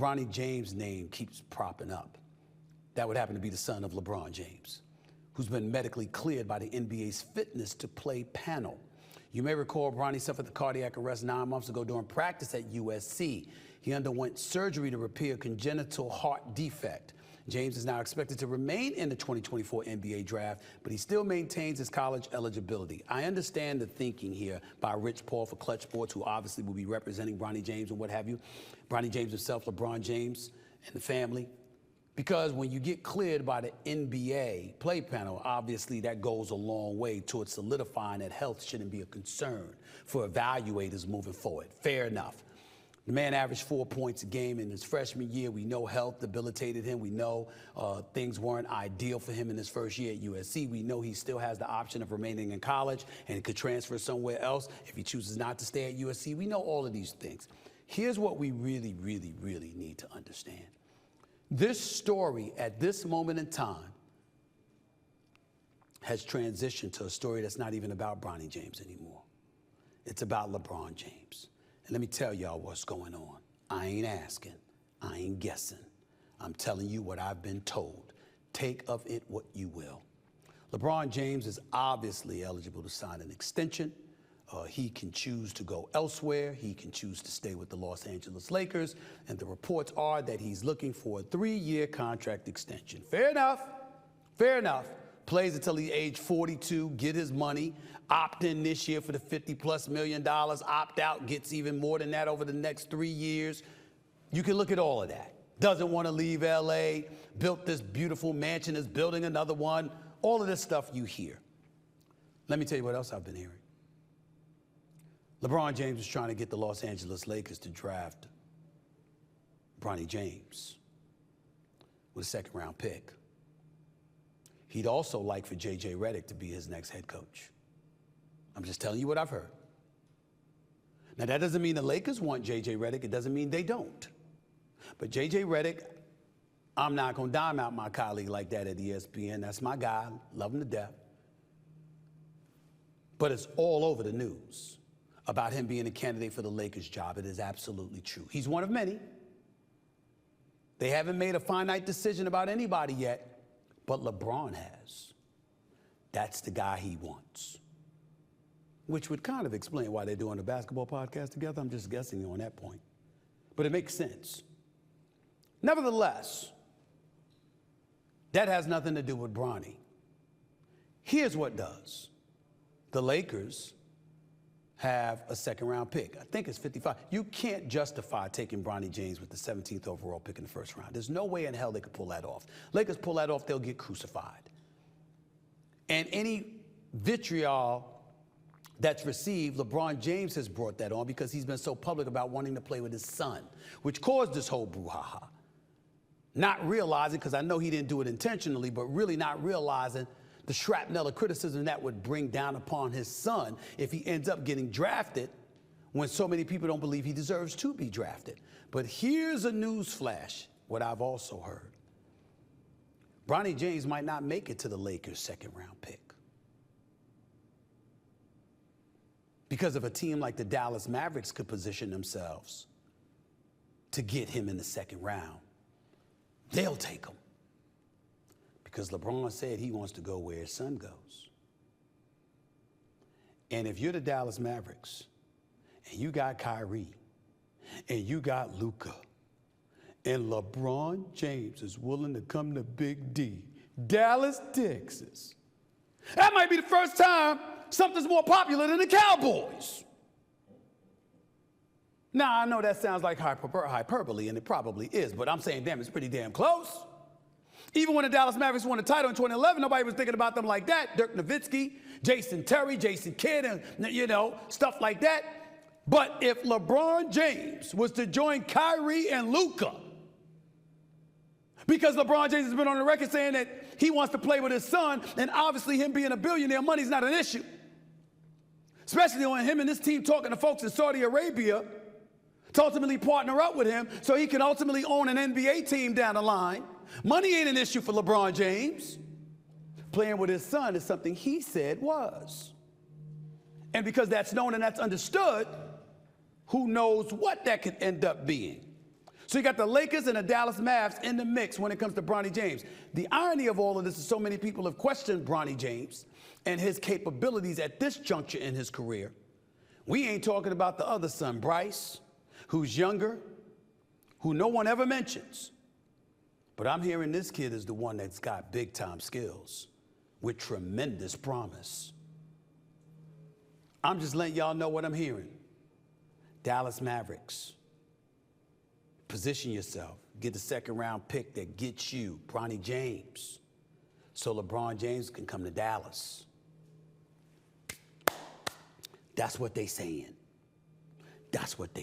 Bronny James' name keeps propping up. That would happen to be the son of LeBron James, who's been medically cleared by the NBA's fitness to play panel. You may recall Bronny suffered the cardiac arrest 9 months ago during practice at USC. He underwent surgery to repair a congenital heart defect. James is now expected to remain in the 2024 NBA draft, but he still maintains his college eligibility. I understand the thinking here by Rich Paul for Clutch Sports, who obviously will be representing Bronny James and what have you. Bronny James himself, LeBron James, and the family. Because when you get cleared by the NBA play panel, obviously that goes a long way towards solidifying that health shouldn't be a concern for evaluators moving forward. Fair enough. The man averaged 4 points a game in his freshman year. We know health debilitated him. We know things weren't ideal for him in his first year at USC. We know he still has the option of remaining in college and he could transfer somewhere else if he chooses not to stay at USC. We know all of these things. Here's what we really, really, really need to understand. This story at this moment in time has transitioned to a story that's not even about Bronny James anymore. It's about LeBron James. And let me tell y'all what's going on. I ain't asking. I ain't guessing. I'm telling you what I've been told. Take of it what you will. LeBron James is obviously eligible to sign an extension. He can choose to go elsewhere. He can choose to stay with the Los Angeles Lakers. And the reports are that he's looking for a 3-year contract extension. Fair enough. Fair enough. Plays until he's age 42, get his money, opt in this year for the $50+ million, opt out, gets even more than that over the next 3 years. You can look at all of that. Doesn't want to leave LA, built this beautiful mansion, is building another one. All of this stuff you hear. Let me tell you what else I've been hearing. LeBron James is trying to get the Los Angeles Lakers to draft Bronny James with a second-round pick. He'd also like for J.J. Redick to be his next head coach. I'm just telling you what I've heard. Now, that doesn't mean the Lakers want J.J. Redick. It doesn't mean they don't. But J.J. Redick, I'm not going to dime out my colleague like that at ESPN. That's my guy. Love him to death. But it's all over the news about him being a candidate for the Lakers job. It is absolutely true. He's one of many. They haven't made a finite decision about anybody yet, but LeBron has. That's the guy he wants. Which would kind of explain why they're doing a basketball podcast together. I'm just guessing on that point. But it makes sense. Nevertheless, that has nothing to do with Bronny. Here's what does. The Lakers have a second-round pick. I think it's 55. You can't justify taking Bronny James with the 17th overall pick in the first round. There's no way in hell they could pull that off. Lakers pull that off, they'll get crucified. And any vitriol that's received, LeBron James has brought that on because he's been so public about wanting to play with his son, which caused this whole brouhaha. Not realizing, because I know he didn't do it intentionally, but really not realizing the shrapnel of criticism that would bring down upon his son if he ends up getting drafted when so many people don't believe he deserves to be drafted. But here's a news flash, what I've also heard. Bronny James might not make it to the Lakers' second-round pick. Because if a team like the Dallas Mavericks could position themselves to get him in the second round, they'll take him. Because LeBron said he wants to go where his son goes. And if you're the Dallas Mavericks, and you got Kyrie, and you got Luka, and LeBron James is willing to come to Big D, Dallas, Texas, that might be the first time something's more popular than the Cowboys. Now, I know that sounds like hyperbole, and it probably is, but I'm saying, damn, it's pretty damn close. Even when the Dallas Mavericks won the title in 2011, nobody was thinking about them like that. Dirk Nowitzki, Jason Terry, Jason Kidd, and, stuff like that. But if LeBron James was to join Kyrie and Luka, because LeBron James has been on the record saying that he wants to play with his son, and obviously him being a billionaire, money's not an issue. Especially when him and this team talking to folks in Saudi Arabia to ultimately partner up with him so he can ultimately own an NBA team down the line. Money ain't an issue for LeBron James. Playing with his son is something he said was. And because that's known and that's understood, who knows what that could end up being. So you got the Lakers and the Dallas Mavs in the mix when it comes to Bronny James. The irony of all of this is so many people have questioned Bronny James and his capabilities at this juncture in his career. We ain't talking about the other son, Bryce, who's younger, who no one ever mentions. But I'm hearing this kid is the one that's got big-time skills with tremendous promise. I'm just letting y'all know what I'm hearing. Dallas Mavericks, position yourself. Get the second-round pick that gets you Bronny James so LeBron James can come to Dallas. That's what they saying. That's what they